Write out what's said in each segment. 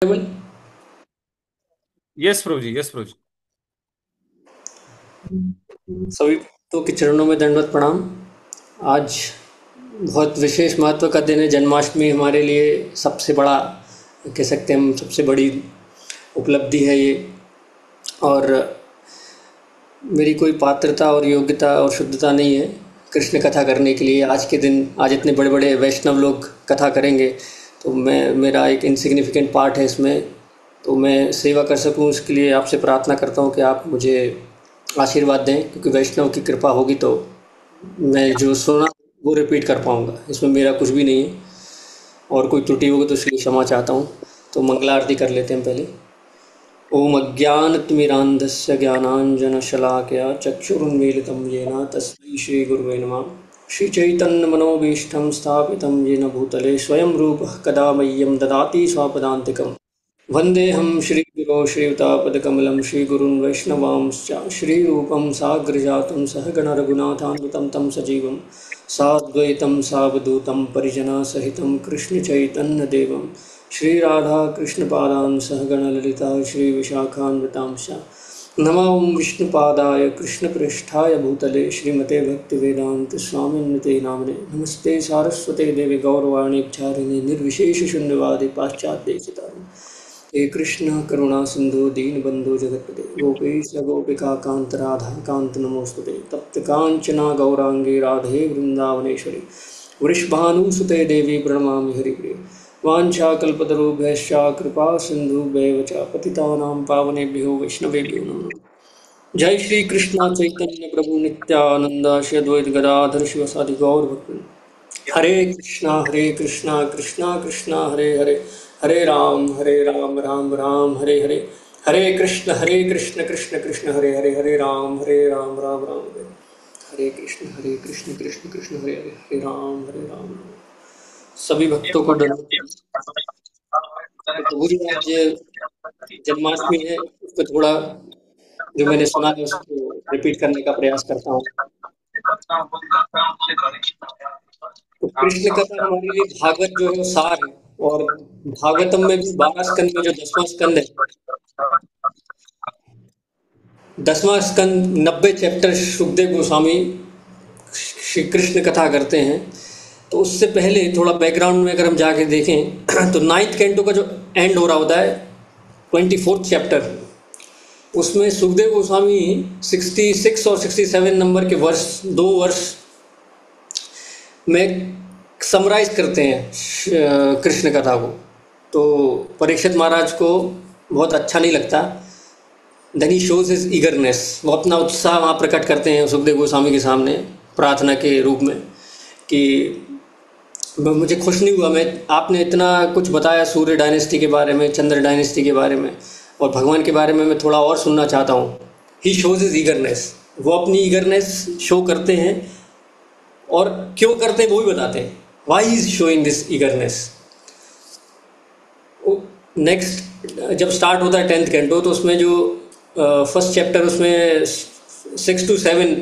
केवल यस प्रभु जी, यस प्रभु जी। सभी भक्तों के चरणों में दंडवत प्रणाम। आज बहुत विशेष महत्व का दिन है। जन्माष्टमी हमारे लिए सबसे बड़ा, कह सकते हैं हम, सबसे बड़ी उपलब्धि है ये। और मेरी कोई पात्रता और योग्यता और शुद्धता नहीं है कृष्ण कथा करने के लिए। आज के दिन, आज इतने बड़े बड़े वैष्णव लोग कथा करेंगे, तो मेरा एक इनसिग्निफिकेंट पार्ट है इसमें। तो मैं सेवा कर सकूं, उसके लिए आपसे प्रार्थना करता हूं कि आप मुझे आशीर्वाद दें, क्योंकि वैष्णव की कृपा होगी तो मैं जो सुना वो रिपीट कर पाऊंगा। इसमें मेरा कुछ भी नहीं है, और कोई त्रुटि होगी तो इसलिए क्षमा चाहता हूँ। तो मंगला आरती कर लेते हैं पहले। ओम अज्ञानतिमिरान्धस्य ज्ञानाञ्जनशलाकया चक्षुरुन्मीलितं येन तस्मै श्रीगुरुवे नमः। श्रीचैतन्यमनोभीष्टं स्थापितं येन भूतले स्वयं रूपः कदा मह्यं ददाति स्वापदान्तिकम्। वन्देऽहं श्रीगुरो श्रीयुतापदकमलं श्रीगुरून् वैष्णवांश्च श्रीरूपं साग्रजातं सहगणरघुनाथान्वितं तं सजीवं साद्वैतं सावधूतं परिजनसहितं कृष्णचैतन्यदेवं श्रीराधाकृष्णपादान् सहगणललिता श्रीविशाखान्वितांश्च। नमो विष्णुपादाय कृष्णप्रेष्ठाय भूतले श्रीमते भक्तिवेदान्तस्वामिन्विते नामने। नमस्ते सारस्वते देवी गौरवाणी चारिणे निर्विशेषशून्यवादी पाश्चात्यदेशितारिणे। हे कृष्ण करुणा सिंधु दीनबंधु जगत्पते गोपेश गोपिका कांत राधा कांत नमोस्तुते। तप्त कांचना गौरांगी राधे वृंदावनेश्वरी वृषभानुसुते देवी प्रणमामि हरिप्रिये। वाञ्छाकल्पतरुभ्यश्च कृपा सिन्धुभ्येव च पतितानां पावनेभ्यो वैष्णवेभ्यो नमः। जय श्री कृष्ण चैतन्य प्रभु नित्यानंद श्री अद्वैत गदाधर शिवसादि गौर भक्त। हरे कृष्णा कृष्णा कृष्णा हरे हरे, हरे राम राम राम हरे हरे। हरे कृष्ण कृष्ण कृष्ण हरे हरे, हरे राम राम राम हरे हरे कृष्ण कृष्ण कृष्ण हरे हरे, हरे राम राम। सभी भक्तों को दंडवत। तो प्रभु जी, आज जन्माष्टमी है, उसको थोड़ा जो मैंने सुना है उसको रिपीट करने का प्रयास करता हूँ। तो कृष्ण कथा हमारे लिए भागवत जो है वो सार है। और भागवतम में भी 12 स्कंद में जो 10वां स्कंद है, 10वां स्कंद 90 चैप्टर सुखदेव गोस्वामी श्री कृष्ण कथा करते हैं। तो उससे पहले थोड़ा बैकग्राउंड में अगर हम जाके देखें तो 9th कैंटो का जो एंड हो रहा होता है, 24th चैप्टर, उसमें सुखदेव गोस्वामी 66 और 67 नंबर के वर्ष, 2 वर्ष में समराइज करते हैं कृष्ण कथा को। तो परीक्षित महाराज को बहुत अच्छा नहीं लगता। Then he shows his eagerness, वो अपना उत्साह वहाँ प्रकट करते हैं सुखदेव गोस्वामी के सामने प्रार्थना के रूप में कि मुझे खुश नहीं हुआ, मैं, आपने इतना कुछ बताया सूर्य डायनेस्टी के बारे में, चंद्र डायनेस्टी के बारे में और भगवान के बारे में, मैं थोड़ा और सुनना चाहता हूँ। ही शोज इज ईगरनेस, वो अपनी ईगरनेस शो करते हैं। और क्यों करते हैं वो भी बताते हैं, why is showing this eagerness. Next जब स्टार्ट होता है 10th कैंटो, तो उसमें जो फर्स्ट चैप्टर, उसमें 6 to 7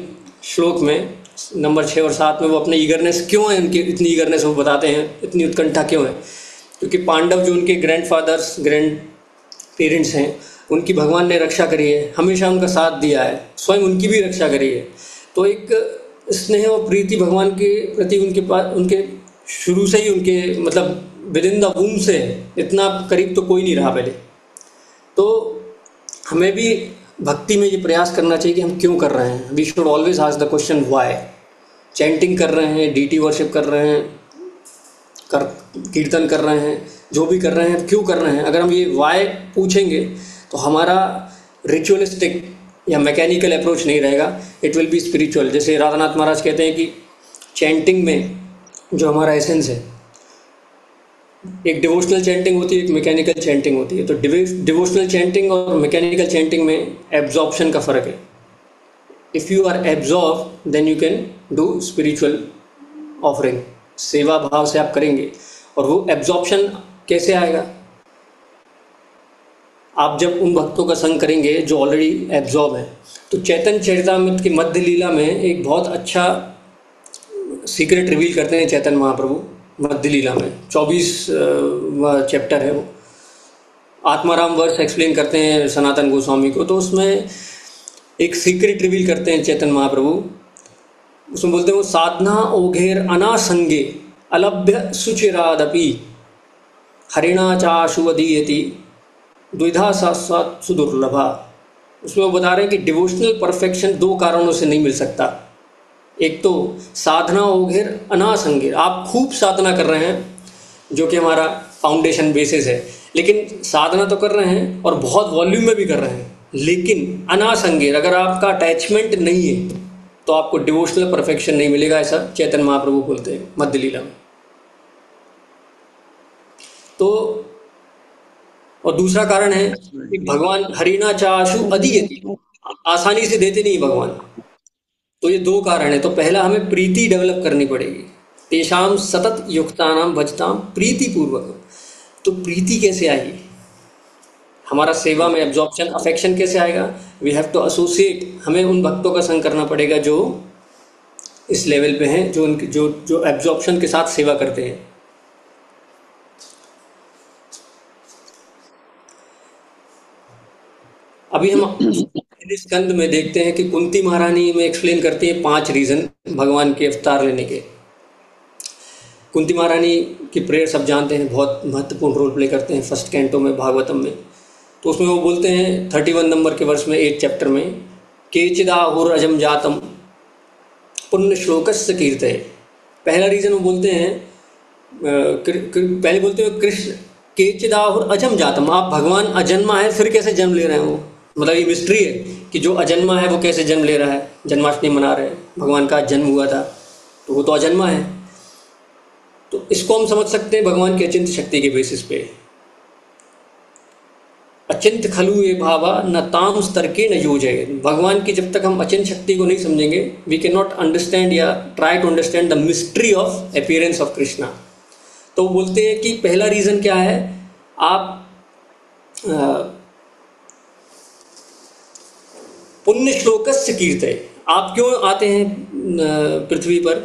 श्लोक में, नंबर 6 और 7 में, वो अपने ईगरनेस क्यों है, उनकी इतनी ईगरनेस वो बताते हैं, इतनी उत्कंठा क्यों है। क्योंकि पांडव जो उनके ग्रैंडफादर्स, ग्रैंड पेरेंट्स हैं, उनकी भगवान ने रक्षा करी है, हमेशा उनका साथ दिया है, स्वयं उनकी भी रक्षा करी है। तो एक स्नेह और प्रीति भगवान के प्रति उनके पास, उनके शुरू से ही, उनके मतलब विद इन द वूम से, इतना करीब तो कोई नहीं रहा पहले। तो हमें भी भक्ति में ये प्रयास करना चाहिए कि हम क्यों कर रहे हैं। We should always ask the question why. Chanting कर रहे हैं, डीटी वर्शिप कर रहे हैं, कर कीर्तन कर रहे हैं, जो भी कर रहे हैं, क्यों कर रहे हैं, अगर हम ये वाई पूछेंगे तो हमारा रिचुअलिस्टिक या मैकेनिकल अप्रोच नहीं रहेगा, इट विल बी स्पिरिचुअल। जैसे राधानाथ महाराज कहते हैं कि चैंटिंग में जो हमारा एसेंस है, एक डिवोशनल चैंटिंग होती है, एक मैकेनिकल चैंटिंग होती है। तो डिवोशनल चैंटिंग और मैकेनिकल चैंटिंग में एब्जॉर्प्शन का फ़र्क है। If you are absorb then you can do spiritual offering. सेवा भाव से आप करेंगे। और वो एब्जॉर्प्शन कैसे आएगा? आप जब उन भक्तों का संग करेंगे जो ऑलरेडी एब्जॉर्ब हैं। तो चैतन्य चरितामृत की मध्य लीला में एक बहुत अच्छा सीक्रेट रिवील करते हैं चैतन्य महाप्रभु मध्य लीला में। 24वां चैप्टर है वो। आत्माराम वर्स एक्सप्लेन करते हैं सनातन गोस्वामी को, तो उसमें एक सीक्रेट रिवील करते हैं चैतन्य महाप्रभु। उसमें बोलते हैं वो साधना ओघेर अनासंगे अलभ्य सुचिरादपि हरिणा चाशुवदीयति द्विधा साक्षात सुदुर्लभा। उसमें वो बता रहे हैं कि डिवोशनल परफेक्शन दो कारणों से नहीं मिल सकता। एक तो साधना ओघेर अनासंगे, आप खूब साधना कर रहे हैं जो कि हमारा फाउंडेशन बेसिस है, लेकिन साधना तो कर रहे हैं और बहुत वॉल्यूम में भी कर रहे हैं, लेकिन अनासंगेर, अगर आपका अटैचमेंट नहीं है तो आपको डिवोशनल परफेक्शन नहीं मिलेगा, ऐसा चैतन्य महाप्रभु बोलते हैं मध्य लीला में। तो और दूसरा कारण है कि भगवान हरिणा चाशु अधियति, आसानी से देते नहीं भगवान। तो ये दो कारण है। तो पहला हमें प्रीति डेवलप करनी पड़ेगी, तेषाम सतत युक्तानाम भजताम प्रीति पूर्वक। तो प्रीति कैसे आएगी, हमारा सेवा में एब्जॉर्प्शन अफेक्शन कैसे आएगा? वी हैव टू एसोसिएट, हमें उन भक्तों का संग करना पड़ेगा जो इस लेवल पे हैं, जो उनकी जो एब्जॉर्प्शन के साथ सेवा करते हैं। अभी हम इस स्कंद में देखते हैं कि कुंती महारानी में एक्सप्लेन करती है 5 रीजन भगवान के अवतार लेने के। कुंती महारानी की प्रेयर सब जानते हैं, बहुत महत्वपूर्ण रोल प्ले करते हैं फर्स्ट कैंटो में भागवतम में। तो उसमें वो बोलते हैं 31 नंबर के वर्ष में 8 चैप्टर में, केचिदाहुर अजम जातम पुण्य श्लोकस्य कीर्तये। पहला रीजन वो बोलते हैं, पहले बोलते हैं कृष्ण केचिदाहुर अजम जातम, आप भगवान अजन्मा है फिर कैसे जन्म ले रहे हैं? वो मतलब ये मिस्ट्री है कि जो अजन्मा है वो कैसे जन्म ले रहा है। जन्माष्टमी मना रहे हैं, भगवान का जन्म हुआ था तो वो तो अजन्मा है। तो इसको हम समझ सकते हैं भगवान की अचिंत्य शक्ति के बेसिस पे। अचिंत खलु ये भावा न ताम स्तर के न योजय। भगवान की जब तक हम अचिंत शक्ति को नहीं समझेंगे, we can not understand or try to understand the mystery of appearance of Krishna. तो बोलते हैं कि पहला रीजन क्या है, आप पुण्य श्लोकस्य कीर्तये, आप क्यों आते हैं पृथ्वी पर?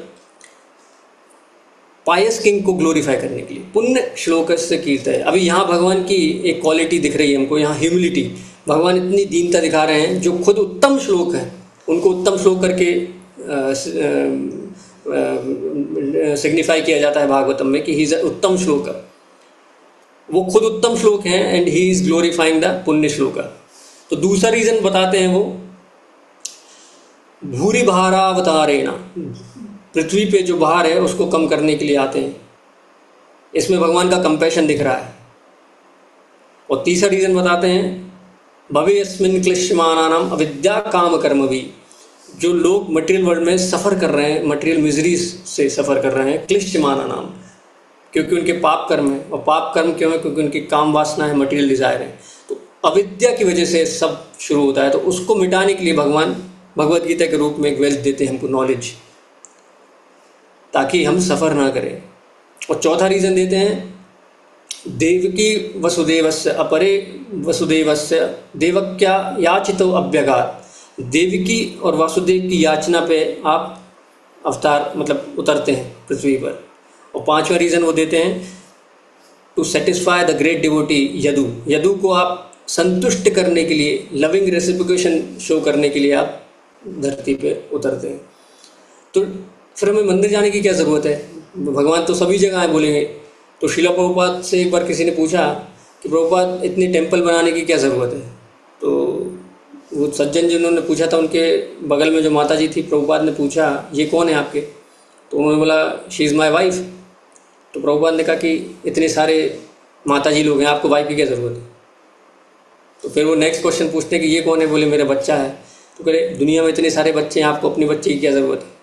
पायस किंग को ग्लोरीफाई करने के लिए। पुण्य श्लोकस्य कीर्तये, अभी यहाँ भगवान की एक क्वालिटी दिख रही है हमको, यहाँ ह्यूमिलिटी। भगवान इतनी दीनता दिखा रहे हैं, जो खुद उत्तम श्लोक हैं उनको उत्तम श्लोक करके सिग्निफाई किया जाता है भागवतम में कि ही इज उत्तम श्लोक। वो खुद उत्तम श्लोक हैं and he is glorifying the पुण्य श्लोक। तो दूसरा रीजन बताते हैं वो भूरि भारावतारेण, पृथ्वी पे जो भार है उसको कम करने के लिए आते हैं। इसमें भगवान का कंपैशन दिख रहा है। और तीसरा रीजन बताते हैं भवेस्मिन् क्लिश्यमानानाम अविद्या काम कर्म भी, जो लोग मटेरियल वर्ल्ड में सफ़र कर रहे हैं, मटेरियल मिजरीज से सफ़र कर रहे हैं, क्लिश्यमानानाम, क्योंकि उनके पाप कर्म है। और पाप कर्म क्यों है? क्योंकि उनकी काम वासना है, मटेरियल डिजायर है। तो अविद्या की वजह से सब शुरू होता है। तो उसको मिटाने के लिए भगवान भगवत गीता के रूप में एक वेल्थ देते हैं हमको, नॉलेज, ताकि हम सफ़र ना करें। और चौथा रीज़न देते हैं देवकी वसुदेवस्य अपरे वसुदेवस्य देवक्या याचितो अभ्यगात, देवकी और वासुदेव की याचना पे आप अवतार मतलब उतरते हैं पृथ्वी पर। और पांचवा रीज़न वो देते हैं to satisfy the great devotee Yadu, Yadu को आप संतुष्ट करने के लिए, लविंग रेसिप्लिकेशन शो करने के लिए आप धरती पे उतरते हैं। तो फिर हमें मंदिर जाने की क्या ज़रूरत है? भगवान तो सभी जगह है बोलेंगे। तो शिला प्रभुपाद से एक बार किसी ने पूछा कि प्रभुपाद इतने टेम्पल बनाने की क्या ज़रूरत है? तो वो सज्जन जिन्होंने पूछा था, उनके बगल में जो माता जी थी, प्रभुपाद ने पूछा ये कौन है आपके? तो उन्होंने बोला शी इज़ माई वाइफ। तो प्रभुपाद ने कहा कि इतने सारे माता जी लोग हैं, आपको वाइफ की क्या ज़रूरत है? तो फिर वो नेक्स्ट क्वेश्चन पूछते हैं कि ये कौन है? बोले मेरा बच्चा है। तो कह रहे दुनिया में इतने सारे बच्चे हैं, आपको अपने बच्चे की क्या ज़रूरत है?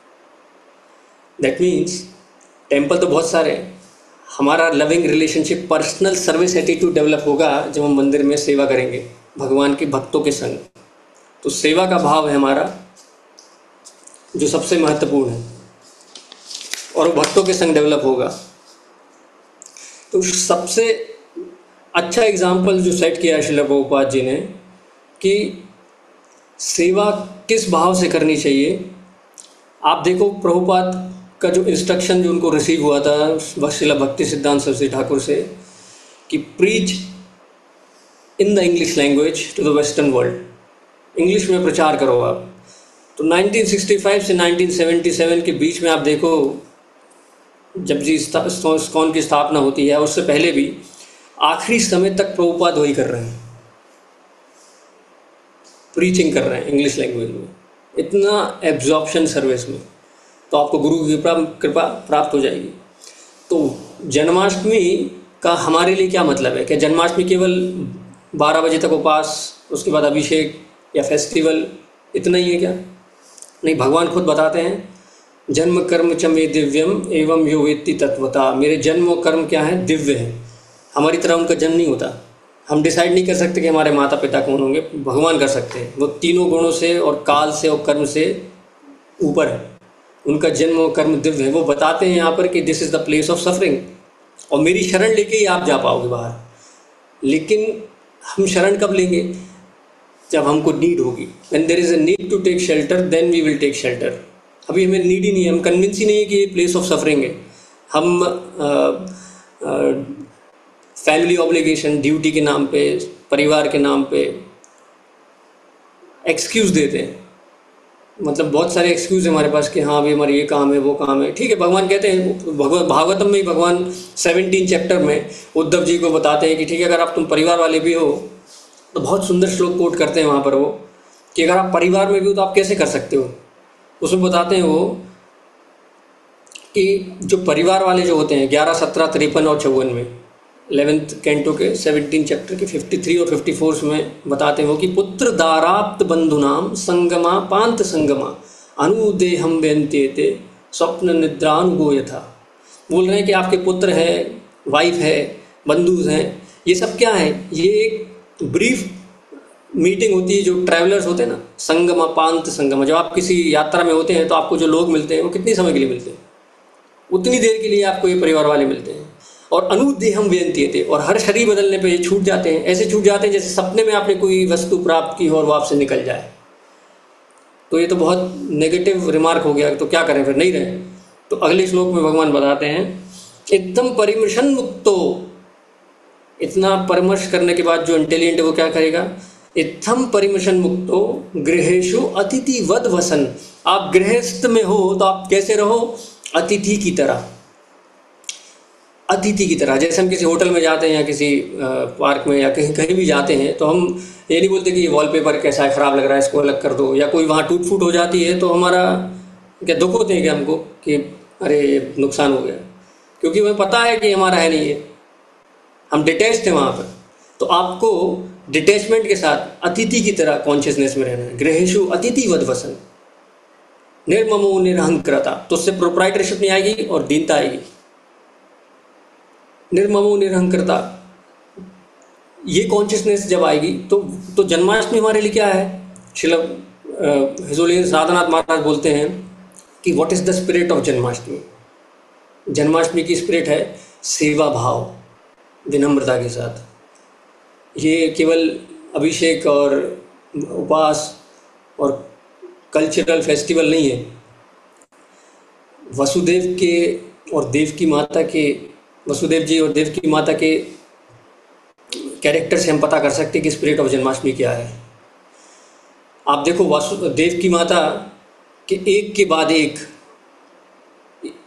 दैट मीन्स टेम्पल तो बहुत सारे हैं। हमारा loving relationship, personal service attitude develop होगा जब हम मंदिर में सेवा करेंगे भगवान के भक्तों के संग। तो सेवा का भाव है हमारा जो सबसे महत्वपूर्ण है, और वो भक्तों के संग डेवलप होगा। तो सबसे अच्छा एग्जाम्पल जो सेट किया है श्रील प्रभुपाद जी ने कि सेवा किस भाव से करनी चाहिए। आप देखो प्रभुपाद का जो इंस्ट्रक्शन जो उनको रिसीव हुआ था श्रील भक्ति सिद्धांत सरस्वती ठाकुर से कि preach in the English language to the western world, English में प्रचार करो आप। तो 1965 से 1977 के बीच में आप देखो, जब जी इस्कॉन की स्थापना होती है, उससे पहले भी आखिरी समय तक प्रभुपाद वही कर रहे हैं, प्रीचिंग कर रहे हैं इंग्लिश लैंग्वेज में, इतना एब्जॉर्प्शन सर्विस में, तो आपको गुरु की कृपा प्राप्त हो जाएगी। तो जन्माष्टमी का हमारे लिए क्या मतलब है? क्या जन्माष्टमी केवल 12 बजे तक उपास, उसके बाद अभिषेक या फेस्टिवल, इतना ही है क्या? नहीं, भगवान खुद बताते हैं, जन्म कर्म च मे दिव्यम एवं यो वेत्ति तत्वता। मेरे जन्म और कर्म क्या है? दिव्य है। हमारी तरह उनका जन्म नहीं होता। हम डिसाइड नहीं कर सकते कि हमारे माता पिता कौन होंगे, भगवान कर सकते हैं। वो तीनों गुणों से और काल से और कर्म से ऊपर है, उनका जन्म और कर्म दिव्य है। वो बताते हैं यहाँ पर कि this is the place of suffering, और मेरी शरण लेके ही आप जा पाओगे बाहर। लेकिन हम शरण कब लेंगे? जब हमको नीड होगी। When there is a need to take shelter then we will take shelter. अभी हमें नीड ही नहीं है, हम कन्विंस ही नहीं है कि ये प्लेस ऑफ सफरिंग है। हम फैमिली ऑब्लिगेशन, ड्यूटी के नाम पे, परिवार के नाम पे एक्सक्यूज़ देते हैं। मतलब बहुत सारे एक्सक्यूज़ है हमारे पास कि हाँ अभी हमारे ये काम है, वो काम है। ठीक है, भगवान कहते हैं, भागवतम में ही भगवान 17 चैप्टर में उद्धव जी को बताते हैं कि ठीक है, अगर आप तुम परिवार वाले भी हो, तो बहुत सुंदर श्लोक कोट करते हैं वहाँ पर वो, कि अगर आप परिवार में भी हो तो आप कैसे कर सकते हो। उसमें बताते हैं वो कि जो परिवार वाले जो होते हैं 11, 17, 53 और 54 में, 11th कैंटो के 17 चैप्टर के 53 और 54 में बताते हैं वो कि पुत्र दाराप्त बंधुनाम संगमा पांत संगमा अनुदेहम व्यंत्यते स्वप्न निद्रानुगो यथा। बोल रहे हैं कि आपके पुत्र हैं, वाइफ है, बंधु हैं, ये सब क्या है? ये एक ब्रीफ मीटिंग होती है। जो ट्रैवलर्स होते हैं ना, संगमा पांत संगमा, जब आप किसी यात्रा में होते हैं तो आपको जो लोग मिलते हैं वो कितनी समय के लिए मिलते हैं? उतनी देर के लिए आपको ये परिवार वाले मिलते हैं। और अनुदेहम व्यंत्यते, और हर शरीर बदलने पे ये छूट जाते हैं। ऐसे छूट जाते हैं जैसे सपने में आपने कोई वस्तु प्राप्त की हो और वो आपसे निकल जाए। तो ये तो बहुत नेगेटिव रिमार्क हो गया, तो क्या करें फिर, नहीं रहे। तो अगले श्लोक में भगवान बताते हैं, एकदम परिमर्शन मुक्तो, इतना परामर्श करने के बाद जो इंटेलिजेंट है वो क्या करेगा? इत्थम परिमर्शन मुक्तो गृहेषु अतिथि वद वसन। आप गृहस्थ में हो तो आप कैसे रहो? अतिथि की तरह। अतिथि की तरह, जैसे हम किसी होटल में जाते हैं या किसी पार्क में या कहीं कहीं भी जाते हैं, तो हम ये नहीं बोलते कि ये वॉलपेपर कैसा है, ख़राब लग रहा है, इसको अलग कर दो। या कोई वहाँ टूट फूट हो जाती है तो हमारा क्या दुख होते हैं क्या हमको कि अरे ये नुकसान हो गया, क्योंकि हमें पता है कि हमारा है नहीं है, हम डिटैच्ड हैं वहाँ पर। तो आपको डिटैचमेंट के साथ अतिथि की तरह कॉन्शियसनेस में रहना है। गृहेषु अतिथि वद वसन निर्ममो निरहंकृता, तो उससे प्रोप्राइटरशिप नहीं आएगी और दीनता आएगी। निर्ममो निरहंकृता, ये कॉन्शियसनेस जब आएगी तो जन्माष्टमी हमारे लिए क्या है? श्रील हिजोलियन साधनाथ महाराज बोलते हैं कि what is the spirit of Janmashtami. Janmashtami की स्पिरिट है सेवा भाव, विनम्रता के साथ। ये केवल अभिषेक और उपास और कल्चरल फेस्टिवल नहीं है। वसुदेव के और देवकी माता के, वसुदेव जी और देवकी माता के कैरेक्टर से हम पता कर सकते हैं कि स्पिरिट ऑफ जन्माष्टमी क्या है। आप देखो, वसुदेव की माता के एक के बाद एक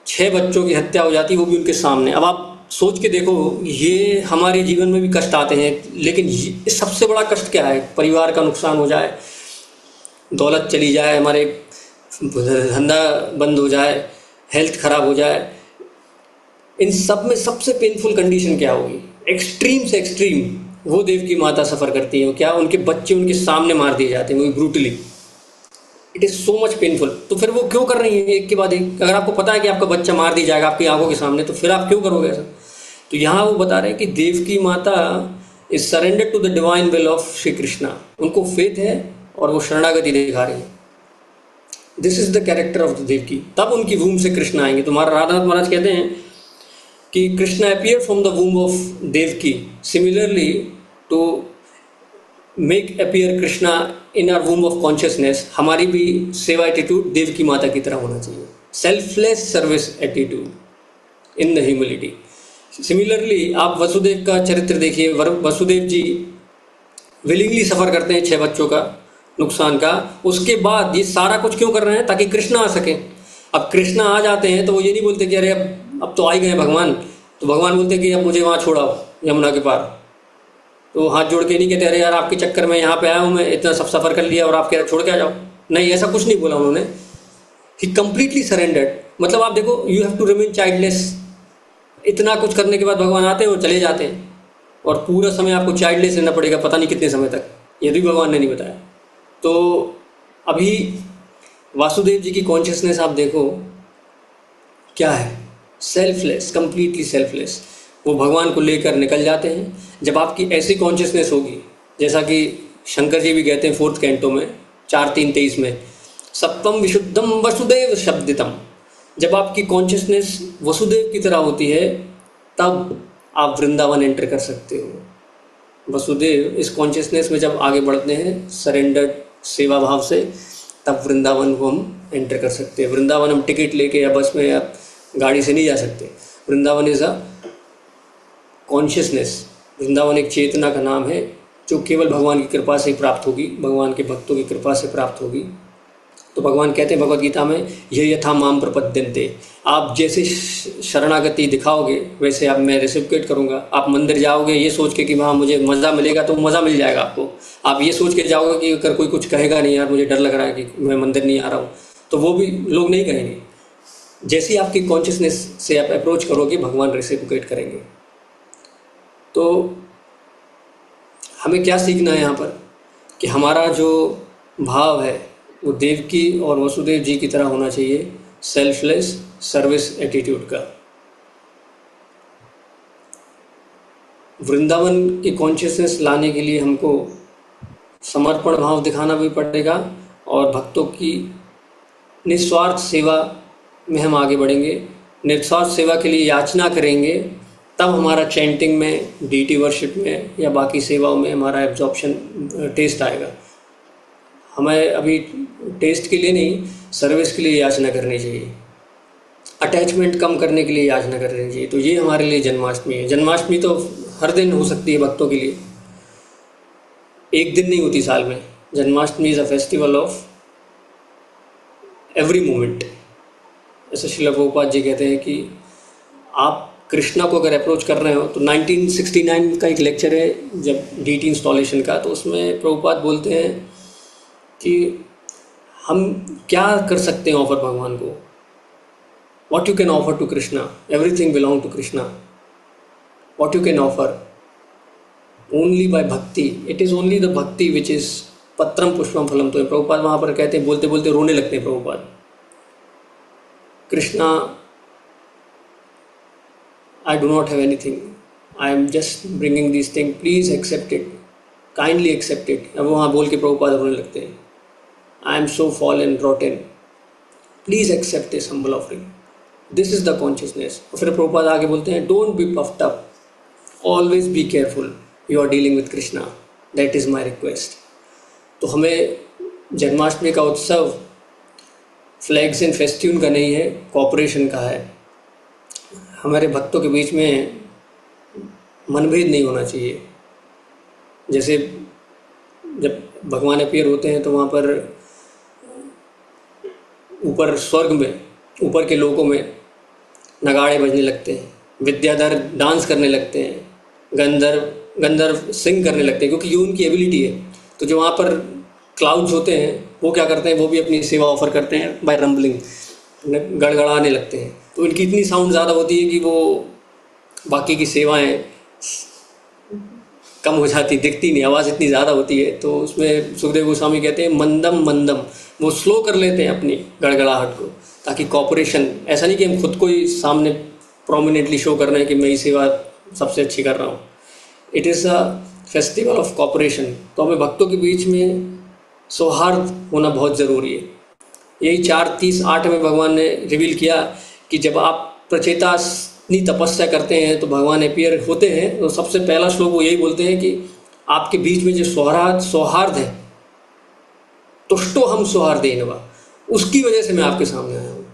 6 बच्चों की हत्या हो जाती है, वो भी उनके सामने। अब आप सोच के देखो, ये हमारे जीवन में भी कष्ट आते हैं, लेकिन सबसे बड़ा कष्ट क्या है? परिवार का नुकसान हो जाए, दौलत चली जाए, हमारे धंधा बंद हो जाए, हेल्थ खराब हो जाए। इन सब में सबसे पेनफुल कंडीशन क्या होगी? एक्सट्रीम से एक्सट्रीम वो देव की माता सफ़र करती हैं। क्या? उनके बच्चे उनके सामने मार दिए जाते हैं, वो brutally. It is so much painful. तो फिर वो क्यों कर रही हैं एक के बाद एक? अगर आपको पता है कि आपका बच्चा मार दिया जाएगा आपकी आंखों के सामने, तो फिर आप क्यों करोगे ऐसा? तो यहाँ वो बता रहे हैं कि देव की माता is surrender to the divine will of Shri Krishna. उनको फेथ है और वो शरणागति दिखा रही है। This is the character of the Devaki. तब उनकी वूम से कृष्ण आएंगे। तो हमारा राधानाथ महाराज कहते हैं कि Krishna appear from the womb of Devaki, similarly to make appear Krishna in our womb of consciousness. हमारी भी सेवा एटीट्यूड देव की माता की तरह होना चाहिए, selfless service attitude in the humility. Similarly आप वसुदेव का चरित्र देखिए। वसुदेव जी विलिंगली सफ़र करते हैं 6 बच्चों का नुकसान का, उसके बाद ये सारा कुछ क्यों कर रहे हैं? ताकि कृष्णा आ सके। अब कृष्णा आ जाते हैं तो वो ये नहीं बोलते कि अरे अब तो आ ही गए भगवान, तो भगवान बोलते कि अब मुझे वहाँ छोड़ाओ यमुना के पार। तो हाथ जोड़ के नहीं कहते अरे यार आपके चक्कर में यहाँ पे आया हूँ मैं, इतना सब सफ़र कर लिया और आप कह रहे छोड़ के आ जाओ। नहीं, ऐसा कुछ नहीं बोला उन्होंने। He completely surrendered. मतलब आप देखो, you have to remain childless. इतना कुछ करने के बाद भगवान आते हैं और चले जाते हैं, और पूरा समय आपको चाइल्डलेस रहना पड़ेगा, पता नहीं कितने समय तक, ये भी भगवान ने नहीं बताया। तो अभी वासुदेव जी की कॉन्शियसनेस आप देखो क्या है, सेल्फलेस, कंप्लीटली सेल्फलेस। वो भगवान को लेकर निकल जाते हैं। जब आपकी ऐसी कॉन्शियसनेस होगी, जैसा कि शंकर जी भी कहते हैं 4th कैंटो में 4:3-23 में, सत्वम विशुद्धम वसुदेव शब्दितम। जब आपकी कॉन्शियसनेस वसुदेव की तरह होती है तब आप वृंदावन एंटर कर सकते हो। वसुदेव इस कॉन्शियसनेस में जब आगे बढ़ते हैं सरेंडर्ड सेवा भाव से, तब वृंदावन को हम एंटर कर सकते हैं। वृंदावन हम टिकट लेके या बस में या गाड़ी से नहीं जा सकते। Vrindavan is a consciousness. Vrindavan एक चेतना का नाम है जो केवल भगवान की कृपा से ही प्राप्त होगी, भगवान के भक्तों की कृपा से प्राप्त होगी। तो भगवान कहते हैं भगवद गीता में, ये यथा माम प्रपद्यन्ते, आप जैसे शरणागति दिखाओगे वैसे आप मैं रेसिप्रोकेट करूँगा। आप मंदिर जाओगे ये सोच के कि वहाँ मुझे मज़ा मिलेगा, तो मज़ा मिल जाएगा आपको। आप ये सोच के जाओगे कि अगर कोई कुछ कहेगा नहीं, यार मुझे डर लग रहा है कि मैं मंदिर नहीं आ रहा हूँ, तो वो भी लोग नहीं कहेंगे। जैसी आपकी कॉन्शियसनेस से आप अप्रोच करोगे, भगवान रेसिप्रोकेट करेंगे। तो हमें क्या सीखना है यहाँ पर कि हमारा जो भाव है वो देवकी और वसुदेव जी की तरह होना चाहिए, सेल्फलेस सर्विस एटीट्यूड का। वृंदावन की कॉन्शियसनेस लाने के लिए हमको समर्पण भाव दिखाना भी पड़ेगा, और भक्तों की निस्वार्थ सेवा में हम आगे बढ़ेंगे। निस्वार्थ सेवा के लिए याचना करेंगे, तब हमारा चैंटिंग में, डीटी वर्शिप में या बाकी सेवाओं में हमारा एब्जॉर्प्शन टेस्ट आएगा। हमें अभी टेस्ट के लिए नहीं, सर्विस के लिए याचना करनी चाहिए, अटैचमेंट कम करने के लिए याचना करनी चाहिए। तो ये हमारे लिए जन्माष्टमी है। जन्माष्टमी तो हर दिन हो सकती है भक्तों के लिए, एक दिन नहीं होती साल में। Janmashtami is a festival of every moment. ऐसे श्रील प्रभुपाद जी कहते हैं कि आप कृष्णा को अगर अप्रोच कर रहे हो, तो 1969 का एक लेक्चर है जब डीटी इंस्टॉलेशन का, तो उसमें प्रभुपाद बोलते हैं कि हम क्या कर सकते हैं ऑफर भगवान को। What you can offer to Krishna, everything belong to Krishna. What you can offer only by bhakti, it is only the bhakti which is पत्रम पुष्पम फलम। तो प्रभुपाद वहाँ पर कहते हैं, बोलते बोलते रोने लगते हैं Prabhupada. Krishna, I do not have anything, I am just bringing these things, please accept it, kindly accept it। अब वहाँ बोल के प्रभुपाद रोने लगते हैं, I am so fallen, rotten, please accept this humble offering, this is the consciousness। और फिर प्रभुपाद आगे बोलते हैं, don't be puffed up, always be careful, you are dealing with Krishna, that is my request। तो हमें जन्माष्टमी का उत्सव फ्लैग्स एंड फेस्ट्यून का नहीं है, कॉपरेशन का है। हमारे भक्तों के बीच में मनभेद नहीं होना चाहिए। जैसे जब भगवान अपीयर होते हैं तो वहाँ पर ऊपर स्वर्ग में, ऊपर के लोकों में नगाड़े बजने लगते हैं, विद्याधर डांस करने लगते हैं, गंधर्व सिंग करने लगते हैं, क्योंकि ये उनकी एबिलिटी है। तो जो वहाँ पर क्लाउड्स होते हैं वो क्या करते हैं, वो भी अपनी सेवा ऑफर करते हैं बाय रंबलिंग, गड़गड़ाने लगते हैं। तो इनकी इतनी साउंड ज़्यादा होती है कि वो बाकी की सेवाएं कम हो जाती, दिखती नहीं, आवाज़ इतनी ज़्यादा होती है। तो उसमें सुखदेव गोस्वामी कहते हैं मंदम मंदम, वो स्लो कर लेते हैं अपनी गड़गड़ाहट को, ताकि कॉपरेशन, ऐसा नहीं कि हम खुद को ही सामने प्रोमिनेंटली शो कर रहे हैं कि मैं ही सेवा सबसे अच्छी कर रहा हूँ। It is a festival of corporation. तो हमें भक्तों के बीच में सौहार्द होना बहुत ज़रूरी है। यही 4:30-8 में भगवान ने रिवील किया कि जब आप प्रचेताग्नि तपस्या करते हैं तो भगवान अपीयर होते हैं। तो सबसे पहला श्लोक वो यही बोलते हैं कि आपके बीच में जो सौहार्द है, तुष्टो हम सौहार्देनवा, उसकी वजह से मैं आपके सामने आया हूँ।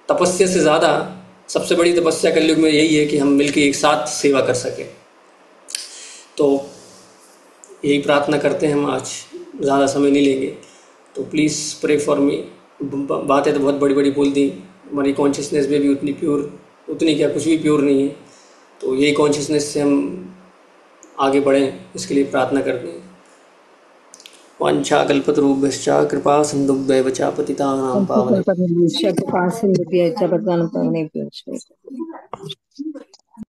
तपस्या से ज़्यादा सबसे बड़ी तपस्या कलयुग में यही है कि हम मिलकर एक साथ सेवा कर सकें। तो यही प्रार्थना करते हैं हम आज, ज़्यादा समय नहीं लेंगे। तो प्लीज़ प्रे फॉर मी। बातें तो बहुत बड़ी बड़ी बोल दी, हमारी कॉन्शियसनेस में भी उतनी क्या, कुछ भी प्योर नहीं है। तो यही कॉन्शियसनेस से हम आगे बढ़ें, इसके लिए प्रार्थना करते हैं। वाञ्छाकल्पतरुभ्यश्च कृपा सिन्धुभ्यैव च पतितानां पावनेभ्यो